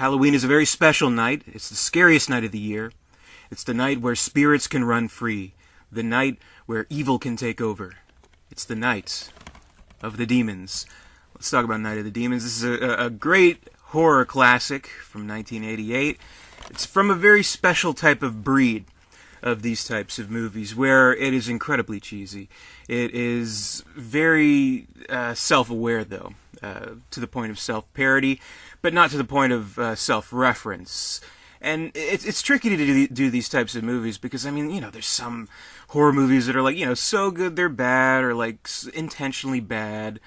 Halloween is a very special night. It's the scariest night of the year. It's the night where spirits can run free. The night where evil can take over. It's the night of the demons. Let's talk about Night of the Demons. This is a great horror classic from 1988. It's from a very special type of breed of these types of movies, where it is incredibly cheesy. It is very self-aware, though, to the point of self-parody, but not to the point of self-reference. And it's tricky to do these types of movies because, I mean, there's some horror movies that are like, so good they're bad, or like intentionally bad,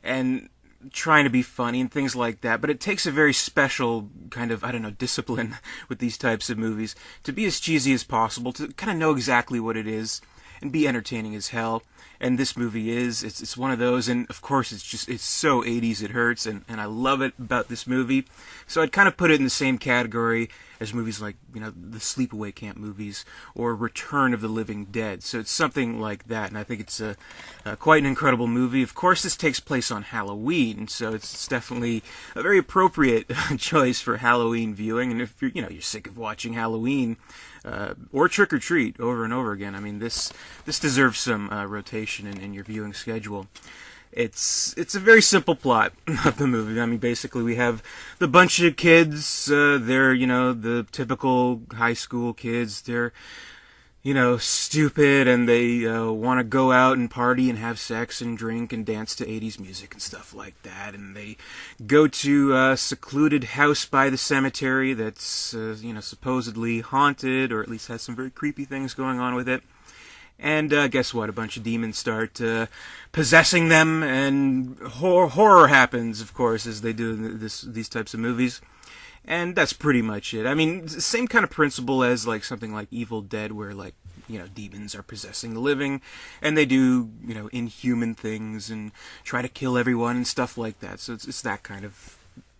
and trying to be funny and things like that. But it takes a very special kind of, discipline with these types of movies to be as cheesy as possible, to kind of know exactly what it is and be entertaining as hell. And this movie is. It's one of those, and of course it's so 80s it hurts, and I love it about this movie. So I'd kind of put it in the same category as movies like, the sleepaway camp movies, or Return of the Living Dead. So it's something like that, and I think it's quite an incredible movie. Of course, this takes place on Halloween, so it's definitely a very appropriate choice for Halloween viewing. And if you're sick of watching Halloween, or Trick or Treat over and over again, I mean, this deserves some rotation in your viewing schedule. It's a very simple plot of the movie. I mean, basically we have the bunch of kids, they're, the typical high school kids. They're, stupid, and they want to go out and party and have sex and drink and dance to 80s music and stuff like that. And they go to a secluded house by the cemetery that's, supposedly haunted, or at least has some very creepy things going on with it. And guess what? A bunch of demons start possessing them, and horror happens, of course, as they do in these types of movies. And that's pretty much it. I mean, same kind of principle as like something like Evil Dead, where like, demons are possessing the living, and they do, inhuman things and try to kill everyone and stuff like that. So it's that kind of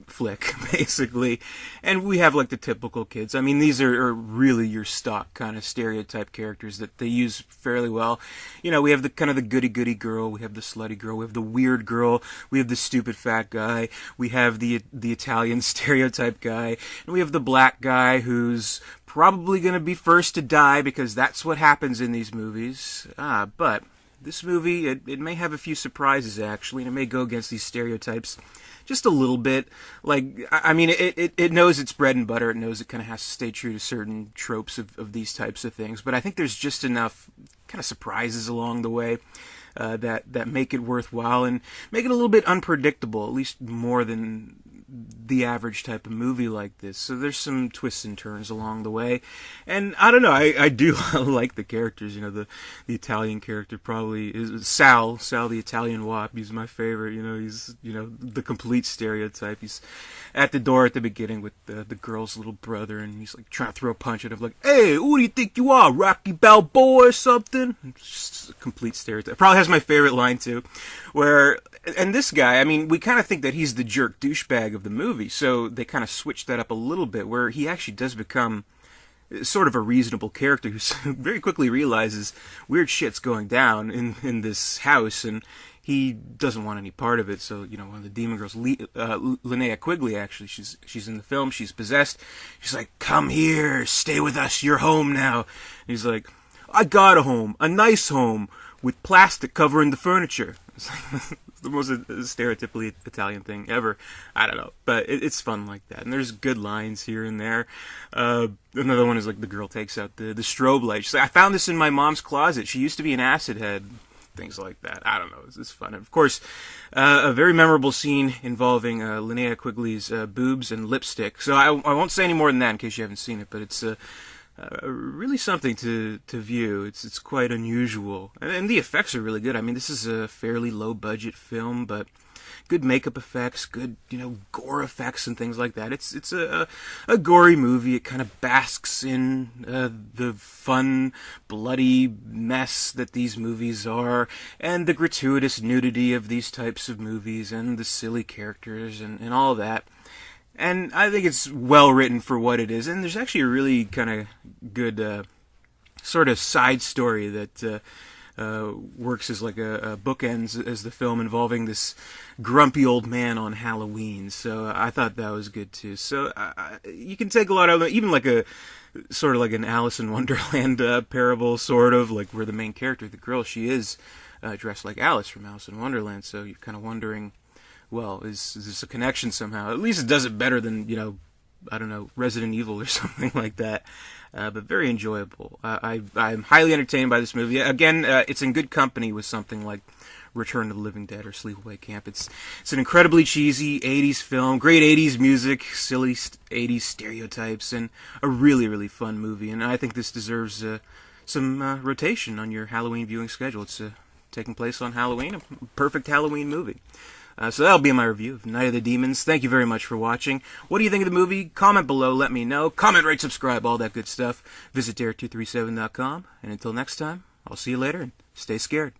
flick, basically. And we have like the typical kids. I mean, these are really your stock kind of stereotype characters that they use fairly well. We have the kind of the goody-goody girl, we have the slutty girl, we have the weird girl, we have the stupid fat guy, we have the Italian stereotype guy, and we have the black guy who's probably going to be first to die, because that's what happens in these movies. But this movie, it may have a few surprises, actually, and it may go against these stereotypes just a little bit. Like, I mean, it knows its bread and butter. It knows it kind of has to stay true to certain tropes of these types of things. But I think there's just enough kind of surprises along the way that make it worthwhile and make it a little bit unpredictable, at least more than the average type of movie like this. So there's some twists and turns along the way, and I don't know, I do like the characters. The Italian character probably is Sal the Italian wop. He's my favorite. He's the complete stereotype. He's at the door at the beginning with the girl's little brother, and he's like trying to throw a punch at him, like, "Hey, who do you think you are, Rocky Balboa or something?" Just a complete stereotype. Probably has my favorite line too, where, and this guy, I mean, we kind of think that he's the jerk douchebag of the movie, so they kind of switch that up a little bit, where he actually does become sort of a reasonable character who very quickly realizes weird shit's going down in this house, and he doesn't want any part of it. So, one of the demon girls, Linnea Quigley, actually, she's in the film, she's possessed. She's like, "Come here, stay with us, you're home now." And he's like, "I got a home, a nice home, with plastic covering the furniture." It's like the most stereotypically Italian thing ever. I don't know, but it's fun like that. And there's good lines here and there. Another one is like the girl takes out the strobe light. She's like, "I found this in my mom's closet. She used to be an acid head." Things like that. I don't know. It's fun. And of course, a very memorable scene involving Linnea Quigley's boobs and lipstick. So I won't say any more than that in case you haven't seen it, but it's really something to view. It's quite unusual, and the effects are really good. I mean, this is a fairly low budget film, but good makeup effects, good gore effects and things like that. It's a gory movie. It kind of basks in the fun, bloody mess that these movies are, and the gratuitous nudity of these types of movies, and the silly characters and all that. And I think it's well written for what it is. And there's actually a really kind of good sort of side story that works as like a bookends as the film involving this grumpy old man on Halloween. So I thought that was good too. So you can take a lot out of it, even like a sort of like an Alice in Wonderland parable, sort of like where the main character, the girl, she is dressed like Alice from Alice in Wonderland. So you're kind of wondering, well, is this a connection somehow? At least it does it better than, I don't know, Resident Evil or something like that. But very enjoyable. I'm highly entertained by this movie. Again, it's in good company with something like Return of the Living Dead or Sleepaway Camp. It's an incredibly cheesy 80s film, great 80s music, silly 80s stereotypes, and a really, really fun movie. And I think this deserves some rotation on your Halloween viewing schedule. It's taking place on Halloween, a perfect Halloween movie. So that'll be my review of Night of the Demons. Thank you very much for watching. What do you think of the movie? Comment below, let me know. Comment, rate, subscribe, all that good stuff. Visit Dare237.com. And until next time, I'll see you later, and stay scared.